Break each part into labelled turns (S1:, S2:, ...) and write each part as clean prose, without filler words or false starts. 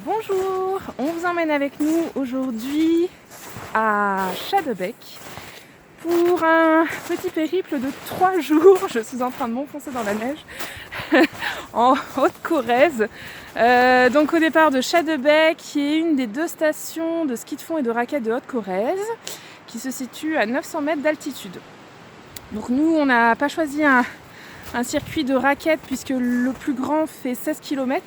S1: Bonjour, on vous emmène avec nous aujourd'hui à Chadebec pour un petit périple de 3 jours. Je suis en train de m'enfoncer dans la neige en Haute-Corrèze. Donc au départ de Chadebec, qui est une des 2 stations de ski de fond et de raquettes de Haute-Corrèze, qui se situe à 900 mètres d'altitude. Donc nous, on n'a pas choisi un circuit de raquettes puisque le plus grand fait 16 km.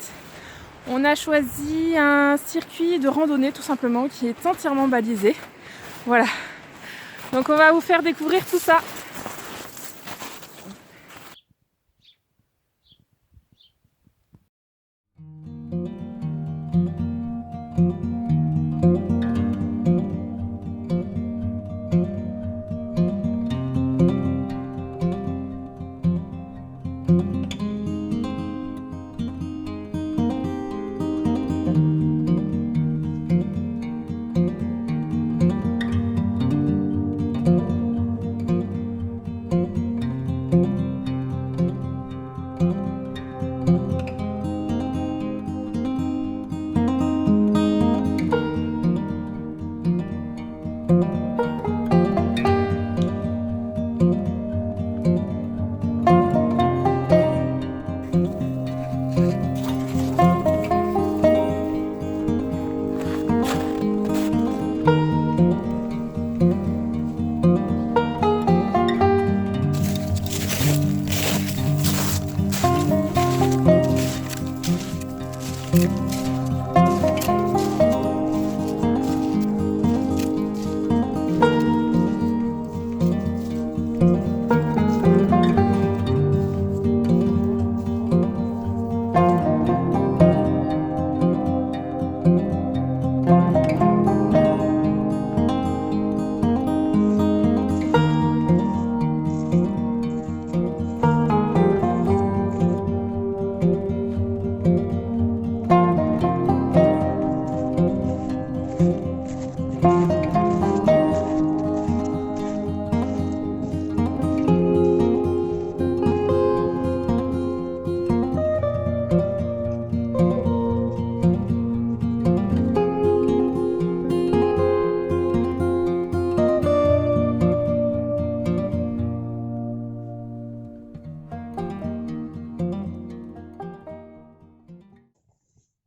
S1: On a choisi un circuit de randonnée tout simplement qui est entièrement balisé. Voilà. Donc on va vous faire découvrir tout ça.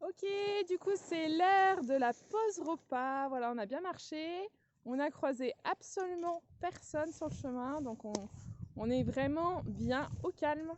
S1: Ok, du coup c'est l'heure de la pause repas. Voilà, on a bien marché. On a croisé absolument personne sur le chemin, donc on est vraiment bien au calme.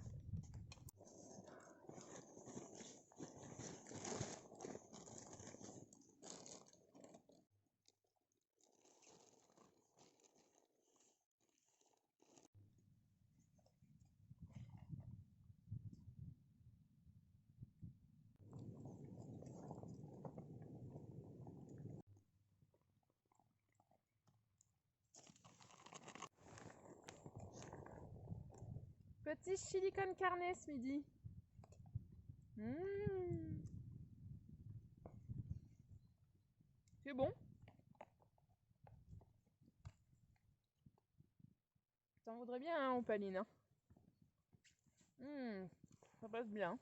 S1: Petit chili con carne ce midi. C'est bon. T'en voudrais bien, hein, Opaline, hein. Ça passe bien.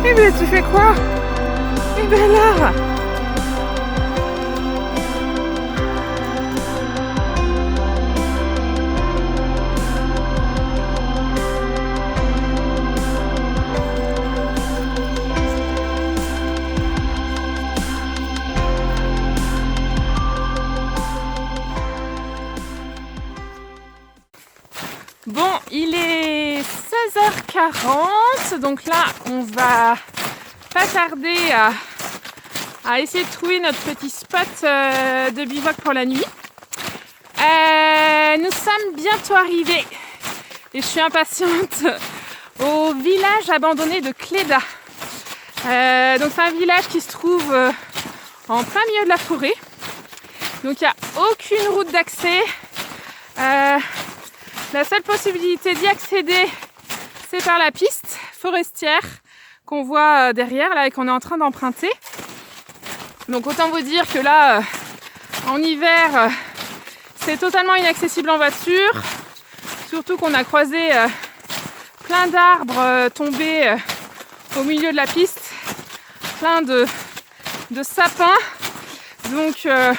S1: Eh bien, tu fais quoi? Eh bien là, Bon, il est 16h40, donc là on va pas tarder à essayer de trouver notre petit spot de bivouac pour la nuit. Nous sommes bientôt arrivés et je suis impatiente au village abandonné de Cléda. Donc c'est un village qui se trouve en plein milieu de la forêt. Donc il n'y a aucune route d'accès. La seule possibilité d'y accéder, c'est par la piste forestière qu'on voit derrière là et qu'on est en train d'emprunter. Donc autant vous dire que là, en hiver, c'est totalement inaccessible en voiture. Surtout qu'on a croisé plein d'arbres tombés au milieu de la piste, plein de sapins. Donc là,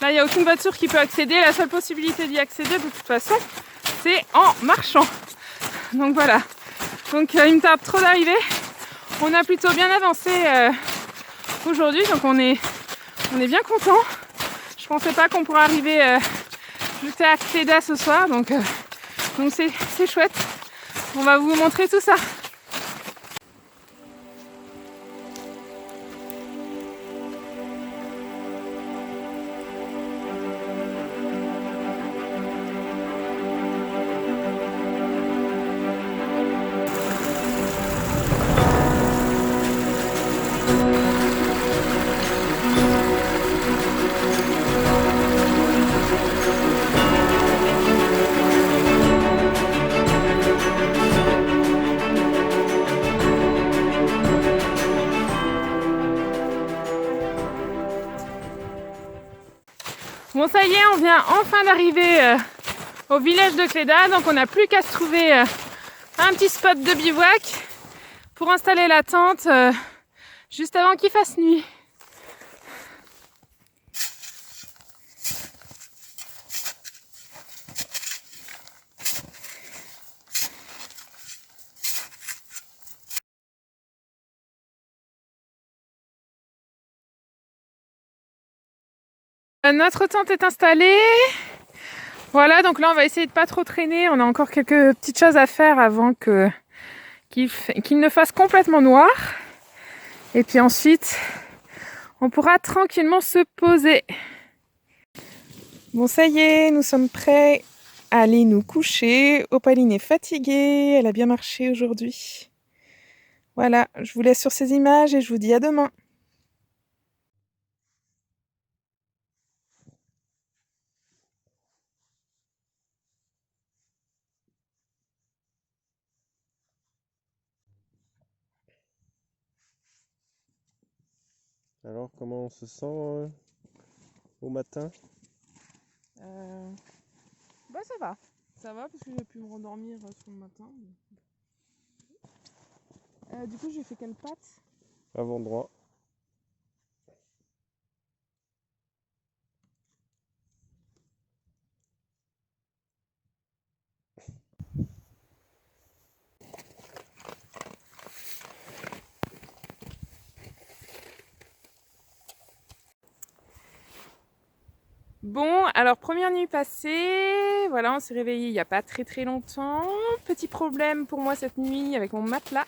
S1: il n'y a aucune voiture qui peut accéder. La seule possibilité d'y accéder, de toute façon, c'est en marchant. Donc voilà. Donc il me tarde trop d'arriver. On a plutôt bien avancé aujourd'hui, donc on est bien content. Je pensais pas qu'on pourrait arriver jusqu'à Cléda ce soir, donc c'est chouette. On va vous montrer tout ça. Bon, ça y est, on vient enfin d'arriver au village de Cléda, donc on n'a plus qu'à se trouver un petit spot de bivouac pour installer la tente juste avant qu'il fasse nuit. Notre tente est installée. Voilà, donc là on va essayer de pas trop traîner. On a encore quelques petites choses à faire avant qu'il ne fasse complètement noir. Et puis ensuite, on pourra tranquillement se poser. Bon, ça y est, nous sommes prêts à aller nous coucher. Opaline est fatiguée, elle a bien marché aujourd'hui. Voilà, je vous laisse sur ces images et je vous dis à demain.
S2: Alors, comment on se sent au matin?
S1: Bah ça va parce que j'ai pu me rendormir sur le matin. Du coup j'ai fait quelle pâte?
S2: Avant droit.
S1: Bon, alors première nuit passée, voilà, on s'est réveillé il n'y a pas très longtemps. Petit problème pour moi cette nuit avec mon matelas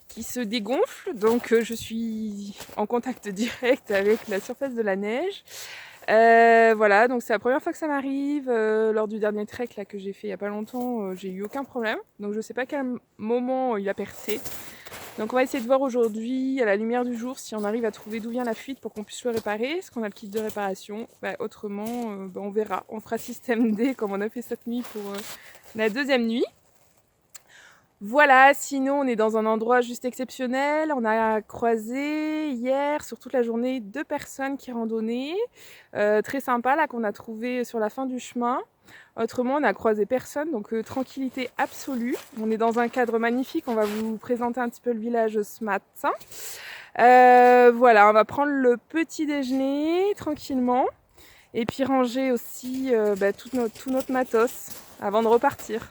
S1: qui se dégonfle, donc je suis en contact direct avec la surface de la neige. Voilà, donc c'est la première fois que ça m'arrive. Lors du dernier trek là, que j'ai fait il n'y a pas longtemps, j'ai eu aucun problème. Donc je sais pas à quel moment il a percé. Donc on va essayer de voir aujourd'hui, à la lumière du jour, si on arrive à trouver d'où vient la fuite pour qu'on puisse le réparer. Est-ce qu'on a le kit de réparation? Autrement, on verra. On fera système D comme on a fait cette nuit pour la deuxième nuit. Voilà, sinon on est dans un endroit juste exceptionnel. On a croisé hier sur toute la journée 2 personnes qui randonnaient. Très sympa là qu'on a trouvé sur la fin du chemin. Autrement, on n'a croisé personne, donc tranquillité absolue. On est dans un cadre magnifique, on va vous présenter un petit peu le village ce matin. Voilà, on va prendre le petit déjeuner tranquillement et puis ranger aussi tout notre matos avant de repartir.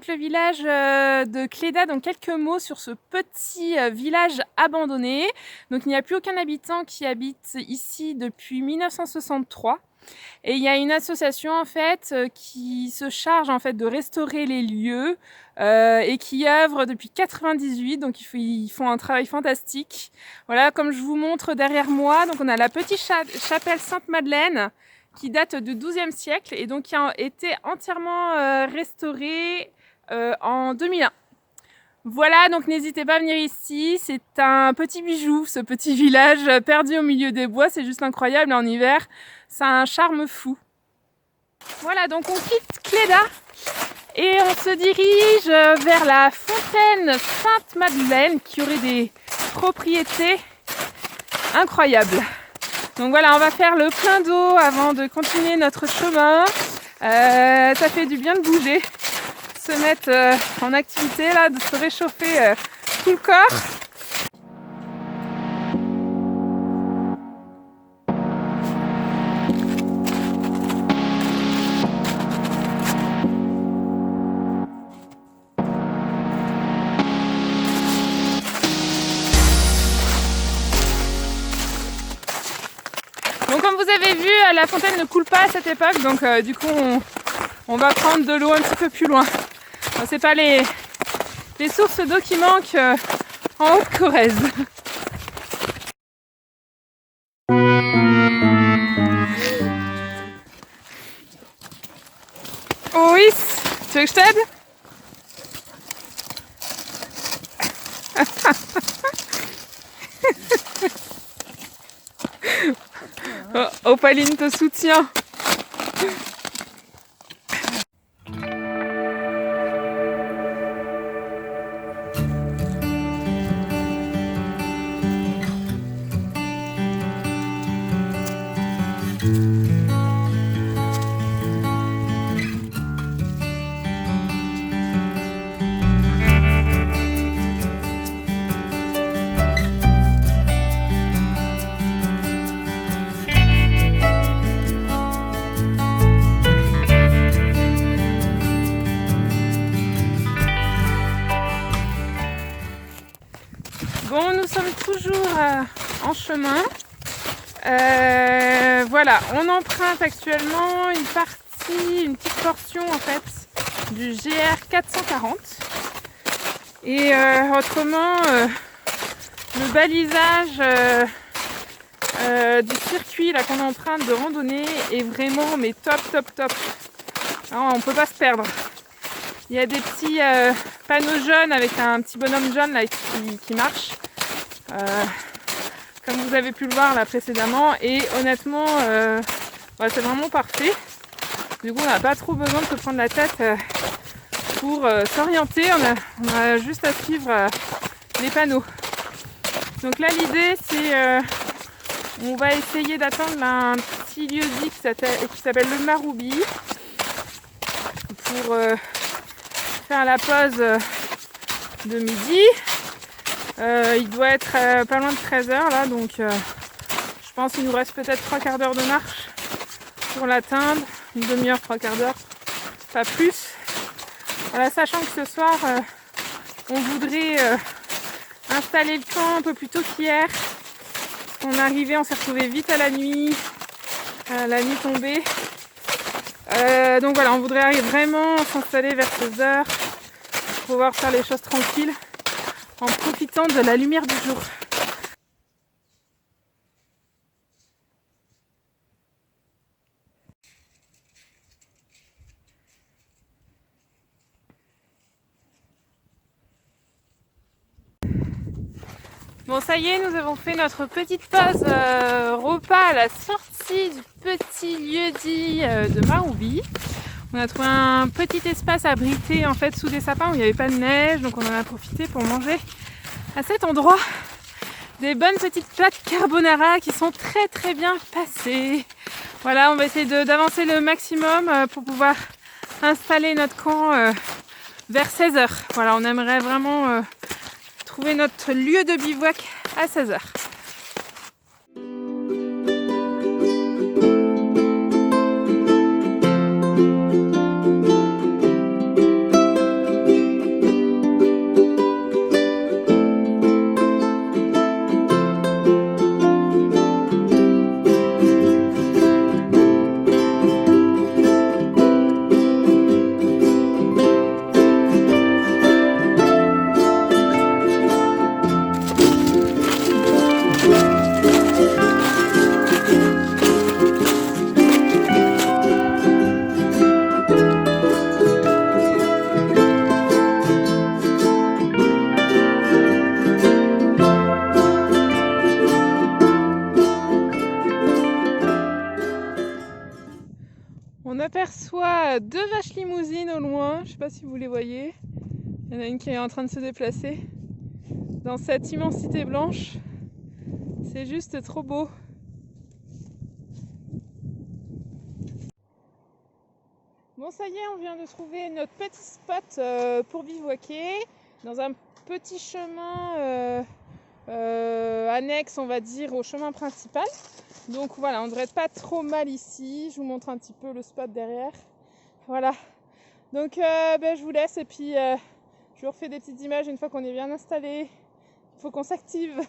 S1: donc le village de Cléda, donc quelques mots sur ce petit village abandonné. Donc il n'y a plus aucun habitant qui habite ici depuis 1963. Et il y a une association en fait qui se charge en fait de restaurer les lieux et qui œuvre depuis 98. Donc ils font un travail fantastique. Voilà, comme je vous montre derrière moi, donc on a la petite chapelle Sainte-Madeleine qui date du XIIe siècle et donc qui a été entièrement restaurée en 2001. Voilà, donc n'hésitez pas à venir ici, c'est un petit bijou, ce petit village perdu au milieu des bois, c'est juste incroyable en hiver, ça a un charme fou. Voilà, donc on quitte Cléda et on se dirige vers la fontaine Sainte-Madeleine qui aurait des propriétés incroyables. Donc voilà, on va faire le plein d'eau avant de continuer notre chemin. Ça fait du bien de bouger, se mettre en activité, là, de se réchauffer tout le corps. Donc comme vous avez vu, la fontaine ne coule pas à cette époque, donc du coup on va prendre de l'eau un petit peu plus loin. Bon, c'est pas les sources d'eau qui manquent en Haute-Corrèze. Oh oui, tu veux que je t'aide? Opaline te soutient. Bon, nous sommes toujours en chemin. Voilà, on emprunte actuellement une petite portion en fait du GR 440. Et autrement, le balisage du circuit là qu'on emprunte de randonnée est vraiment mais top. Alors, on peut pas se perdre. Il y a des petits panneaux jaunes avec un petit bonhomme jaune là qui marche. Comme vous avez pu le voir là précédemment, et honnêtement c'est vraiment parfait. Du coup on n'a pas trop besoin de se prendre la tête pour s'orienter, on a juste à suivre les panneaux. Donc là l'idée c'est on va essayer d'atteindre un petit lieu-dit qui s'appelle le Maroubi pour faire la pause de midi. Il doit être pas loin de 13h là, donc je pense qu'il nous reste peut-être 3/4 d'heure de marche pour l'atteindre, une demi-heure, 3/4 d'heure, pas plus. Voilà, sachant que ce soir on voudrait installer le camp un peu plus tôt qu'hier. On est arrivé, on s'est retrouvé vite à la nuit tombée. Donc voilà, on voudrait vraiment s'installer vers 16h pour pouvoir faire les choses tranquilles en profitant de la lumière du jour. Bon, ça y est, nous avons fait notre petite pause repas à la sortie du petit lieu-dit de Maroubi. On a trouvé un petit espace abrité en fait sous des sapins où il n'y avait pas de neige, donc on en a profité pour manger à cet endroit des bonnes petites pâtes carbonara qui sont très bien passées. Voilà, on va essayer d'avancer le maximum pour pouvoir installer notre camp vers 16h. Voilà, on aimerait vraiment trouver notre lieu de bivouac à 16h. aperçoit deux vaches limousines au loin, je sais pas si vous les voyez. Il y en a une qui est en train de se déplacer dans cette immensité blanche. C'est juste trop beau. Bon, ça y est, on vient de trouver notre petit spot pour bivouaquer dans un petit chemin annexe, on va dire, au chemin principal. Donc voilà, on devrait être pas trop mal ici. Je vous montre un petit peu le spot derrière. Voilà. Donc je vous laisse et puis je vous refais des petites images une fois qu'on est bien installé. Il faut qu'on s'active.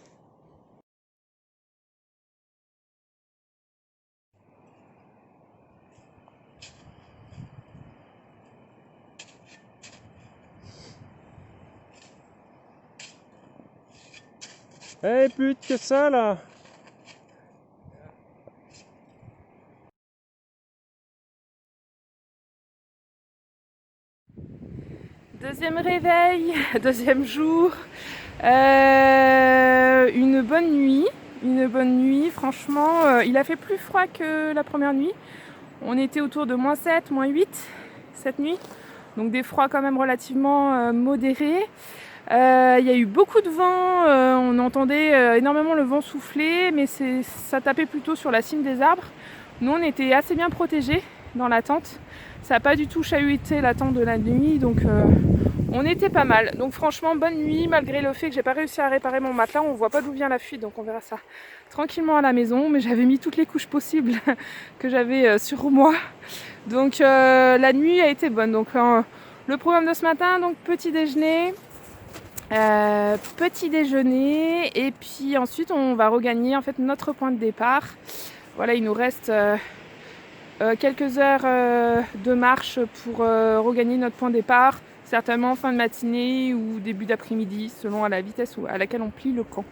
S2: Eh pute, que ça là!
S1: Deuxième réveil, deuxième jour. Une bonne nuit. Franchement, il a fait plus froid que la première nuit. On était autour de -7, -8 cette nuit. Donc des froids quand même relativement modérés. Il y a eu beaucoup de vent, on entendait énormément le vent souffler, mais ça tapait plutôt sur la cime des arbres. Nous, on était assez bien protégés dans la tente. Ça n'a pas du tout chahuté la tente de la nuit, donc on était pas mal. Donc franchement, bonne nuit, malgré le fait que j'ai pas réussi à réparer mon matelas. On voit pas d'où vient la fuite, donc on verra ça tranquillement à la maison. Mais j'avais mis toutes les couches possibles que j'avais sur moi. Donc la nuit a été bonne. Donc le programme de ce matin, donc petit déjeuner, et puis ensuite on va regagner en fait notre point de départ. Voilà, il nous reste quelques heures de marche pour regagner notre point de départ, certainement fin de matinée ou début d'après-midi selon à la vitesse à laquelle on plie le camp.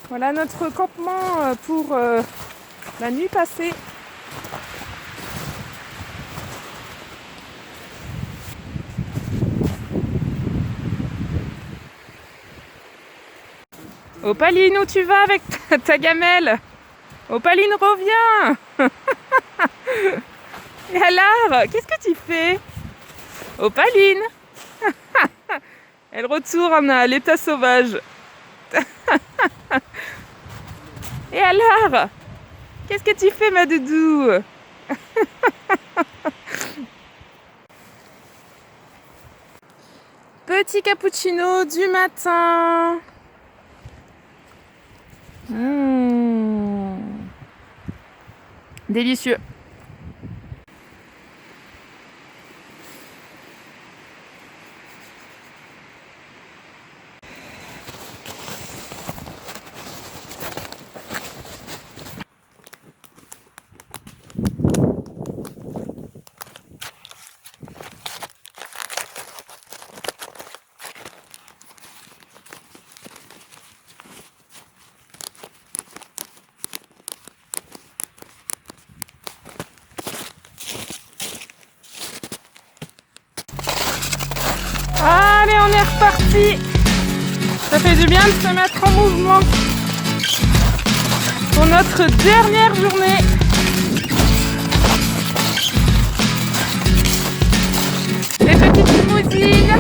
S1: Voilà notre campement pour la nuit passée. Opaline, où tu vas avec ta gamelle? Opaline, reviens. Et alors, qu'est-ce que tu fais? Opaline. Elle retourne à l'état sauvage. Et alors, qu'est-ce que tu fais, ma doudou? Petit cappuccino du matin. Délicieux. Allez, on est reparti. Ça fait du bien de se mettre en mouvement pour notre dernière journée. Les petites limousines.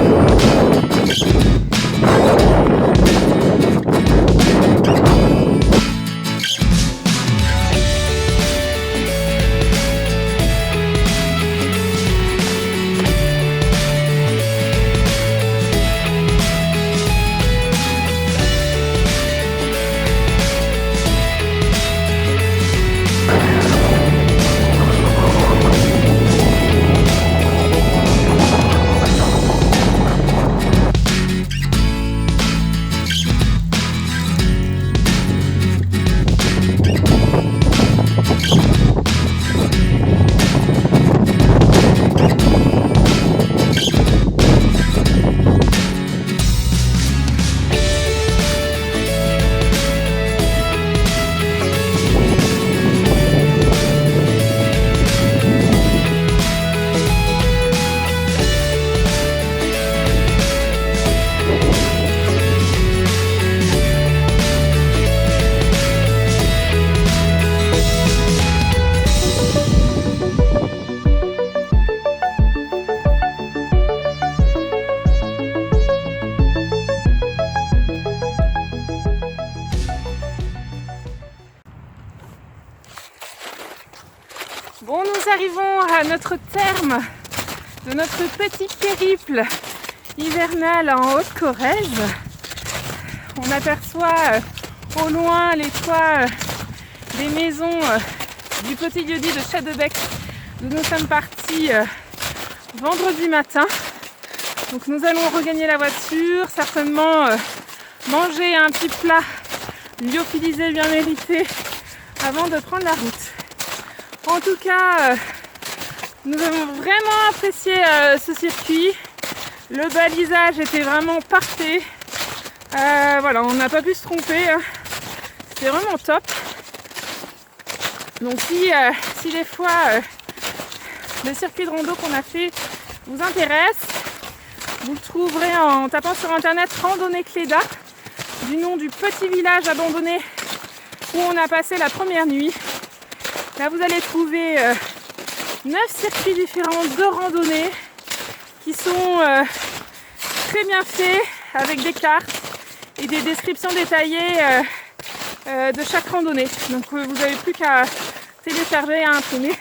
S1: Bon, nous arrivons à notre terme de notre petit périple hivernal en Haute-Corrèze. On aperçoit au loin les toits des maisons du petit lieu-dit de Châteaubec, d'où nous sommes partis vendredi matin. Donc nous allons regagner la voiture, certainement manger un petit plat lyophilisé bien mérité avant de prendre la route. En tout cas, nous avons vraiment apprécié ce circuit. Le balisage était vraiment parfait. Voilà, on n'a pas pu se tromper. C'était vraiment top. Donc si des fois le circuit de rando qu'on a fait vous intéresse, vous le trouverez en tapant sur internet Randonnée Cléda, du nom du petit village abandonné où on a passé la première nuit. Là vous allez trouver 9 circuits différents de randonnée qui sont très bien faits avec des cartes et des descriptions détaillées de chaque randonnée. Donc vous n'avez plus qu'à télécharger, à imprimer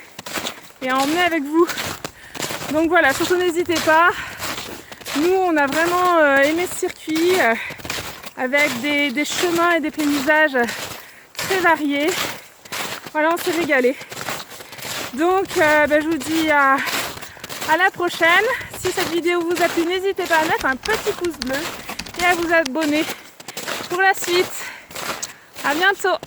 S1: et à emmener avec vous. Donc voilà, surtout n'hésitez pas. Nous on a vraiment aimé ce circuit avec des chemins et des paysages très variés. Voilà, on s'est régalé. Donc je vous dis à la prochaine. Si cette vidéo vous a plu, n'hésitez pas à mettre un petit pouce bleu et à vous abonner pour la suite. À bientôt.